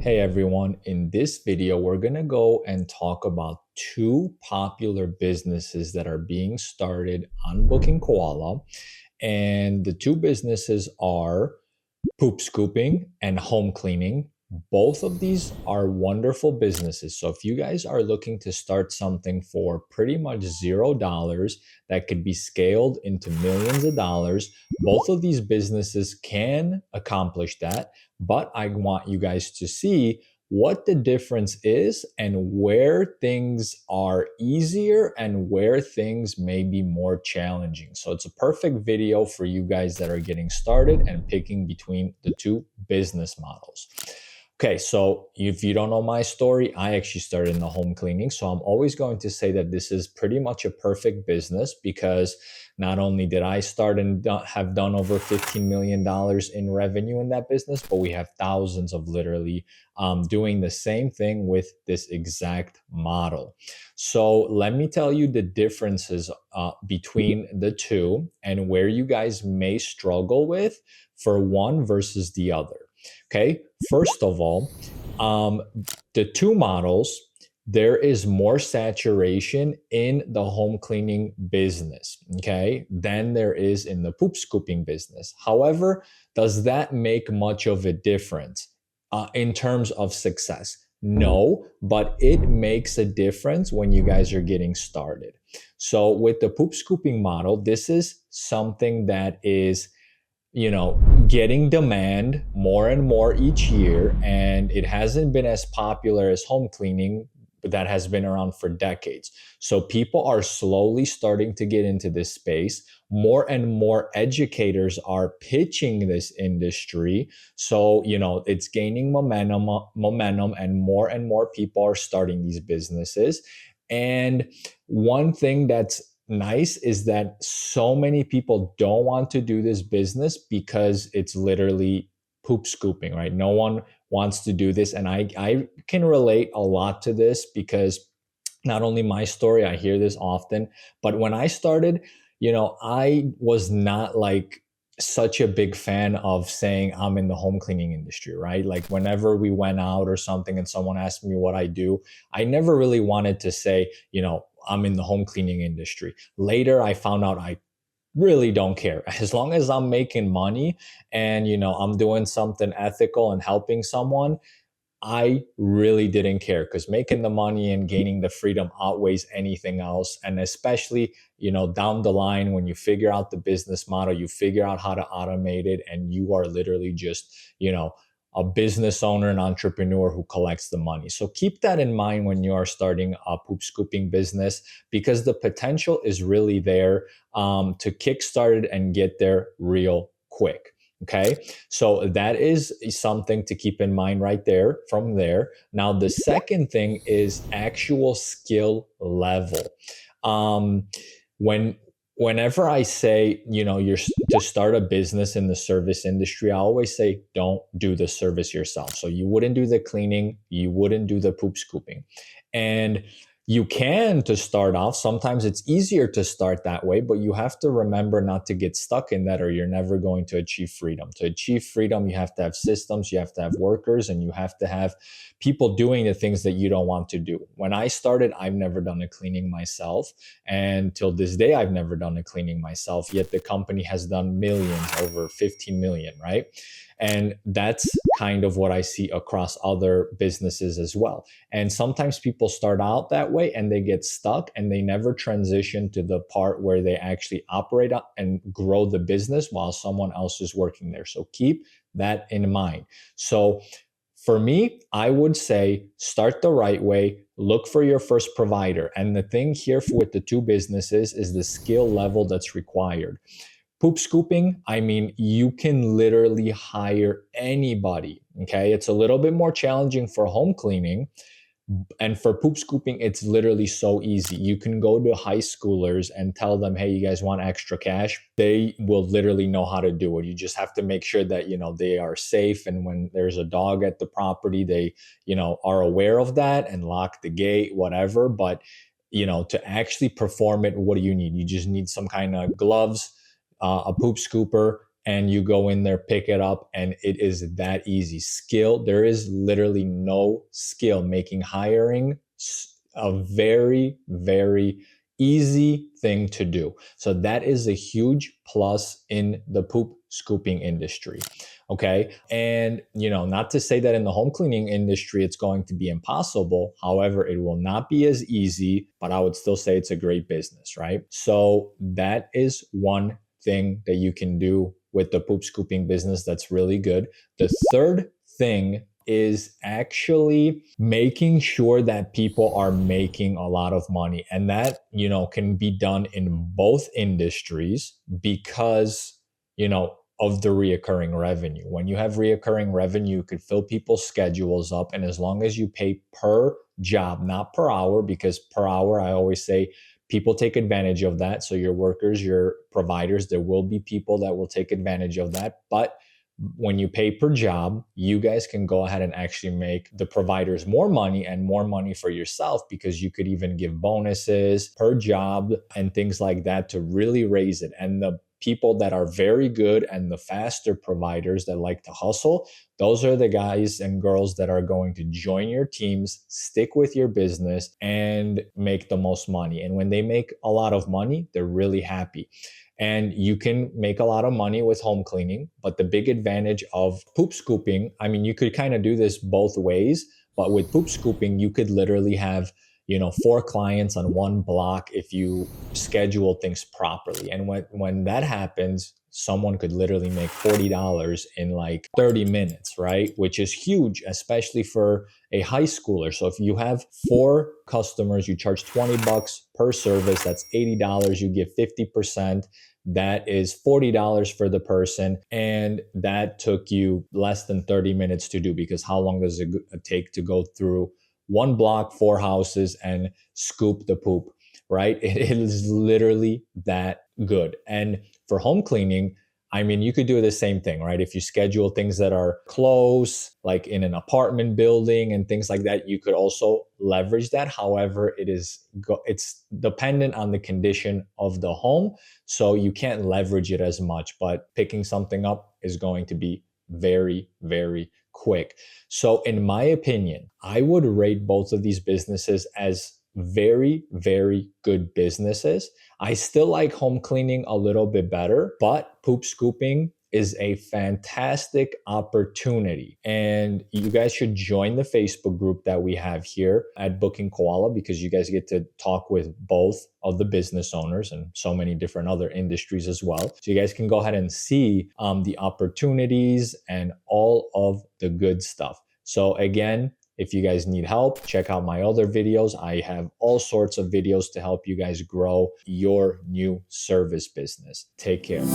Hey everyone, in this video, we're going to go and talk about two popular businesses that are being started on Booking Koala. And the two businesses are poop scooping and home cleaning. Both of these are wonderful businesses. So if you guys are looking to start something for pretty much $0 that could be scaled into millions of dollars, both of these businesses can accomplish that. But I want you guys to see what the difference is and where things are easier and where things may be more challenging. So it's a perfect video for you guys that are getting started and picking between the two business models. Okay, so if you don't know my story, I actually started in the home cleaning. So I'm always going to say that this is pretty much a perfect business because not only did I start and have done over $15 million in revenue in that business, but we have thousands of literally doing the same thing with this exact model. So let me tell you the differences between the two and where you guys may struggle with for one versus the other. Okay, first of all, the two models, there is more saturation in the home cleaning business, okay, than there is in the poop scooping business. However, does that make much of a difference in terms of success? No, but it makes a difference when you guys are getting started. So with the poop scooping model, this is something that is getting demand more and more each year. And it hasn't been as popular as home cleaning, but that has been around for decades. So people are slowly starting to get into this space. More and more educators are pitching this industry. So, it's gaining momentum, and more people are starting these businesses. And one thing that's nice is that so many people don't want to do this business because it's literally poop scooping, right? No one wants to do this. And I can relate a lot to this because not only my story, I hear this often, but when I started, I was not like such a big fan of saying I'm in the home cleaning industry, right? Like whenever we went out or something and someone asked me what I do, I never really wanted to say, I'm in the home cleaning industry. Later, I found out I really don't care. As long as I'm making money and, I'm doing something ethical and helping someone, I really didn't care because making the money and gaining the freedom outweighs anything else. And especially, down the line, when you figure out the business model, you figure out how to automate it, and you are literally just, a business owner and entrepreneur who collects the money. So keep that in mind when you are starting a poop scooping business because the potential is really there to kickstart it and get there real quick. Okay, so that is something to keep in mind right there from there. Now, the second thing is actual skill level. Um, when whenever I say, you're to start a business in the service industry, I always say don't do the service yourself. So you wouldn't do the cleaning, you wouldn't do the poop scooping. And you can to start off. Sometimes it's easier to start that way, but you have to remember not to get stuck in that or you're never going to achieve freedom. To achieve freedom, you have to have systems, you have to have workers, and you have to have people doing the things that you don't want to do. When I started, I've never done a cleaning myself. And till this day, I've never done a cleaning myself, yet the company has done millions, over 15 million, right? And that's kind of what I see across other businesses as well. And sometimes people start out that way and they get stuck and they never transition to the part where they actually operate and grow the business while someone else is working there. So keep that in mind. So for me, I would say start the right way, look for your first provider. And the thing here with the two businesses is the skill level that's required. Poop scooping, I mean, you can literally hire anybody. Okay. It's a little bit more challenging for home cleaning. And for poop scooping, it's literally so easy. You can go to high schoolers and tell them, hey, you guys want extra cash? They will literally know how to do it. You just have to make sure that, they are safe. And when there's a dog at the property, they, are aware of that and lock the gate, whatever. But, to actually perform it, what do you need? You just need some kind of gloves, a poop scooper, and you go in there, pick it up, and it is that easy. There is literally no skill making hiring a very, very easy thing to do. So that is a huge plus in the poop scooping industry. Okay. And, not to say that in the home cleaning industry, it's going to be impossible. However, it will not be as easy, but I would still say it's a great business, right? So that is one thing that you can do with the poop scooping business that's really good. The third thing is actually making sure that people are making a lot of money. And that, can be done in both industries because, of the reoccurring revenue. When you have reoccurring revenue, you could fill people's schedules up. And as long as you pay per job, not per hour, because per hour, I always say, people take advantage of that. So your workers, your providers, there will be people that will take advantage of that. But when you pay per job, you guys can go ahead and actually make the providers more money and more money for yourself, because you could even give bonuses per job and things like that to really raise it. And the people that are very good and the faster providers that like to hustle, those are the guys and girls that are going to join your teams, stick with your business, and make the most money. And when they make a lot of money, they're really happy. And you can make a lot of money with home cleaning. But the big advantage of poop scooping, I mean, you could kind of do this both ways, but with poop scooping, you could literally have, 4 clients on one block if you schedule things properly. And when that happens, someone could literally make $40 in like 30 minutes, right? Which is huge, especially for a high schooler. So if you have 4 customers, you charge $20 per service, that's $80. You give 50%. That is $40 for the person. And that took you less than 30 minutes to do, because how long does it take to go through one block, 4 houses, and scoop the poop, right? It is literally that good. And for home cleaning, I mean, you could do the same thing, right? If you schedule things that are close, like in an apartment building and things like that, you could also leverage that. However, it's dependent on the condition of the home, so you can't leverage it as much. But picking something up is going to be very, very quick. So, in my opinion, I would rate both of these businesses as very, very good businesses. I still like home cleaning a little bit better, but poop scooping is a fantastic opportunity. And you guys should join the Facebook group that we have here at Booking Koala, because you guys get to talk with both of the business owners and so many different other industries as well. So you guys can go ahead and see the opportunities and all of the good stuff. So again, if you guys need help, check out my other videos. I have all sorts of videos to help you guys grow your new service business. Take care.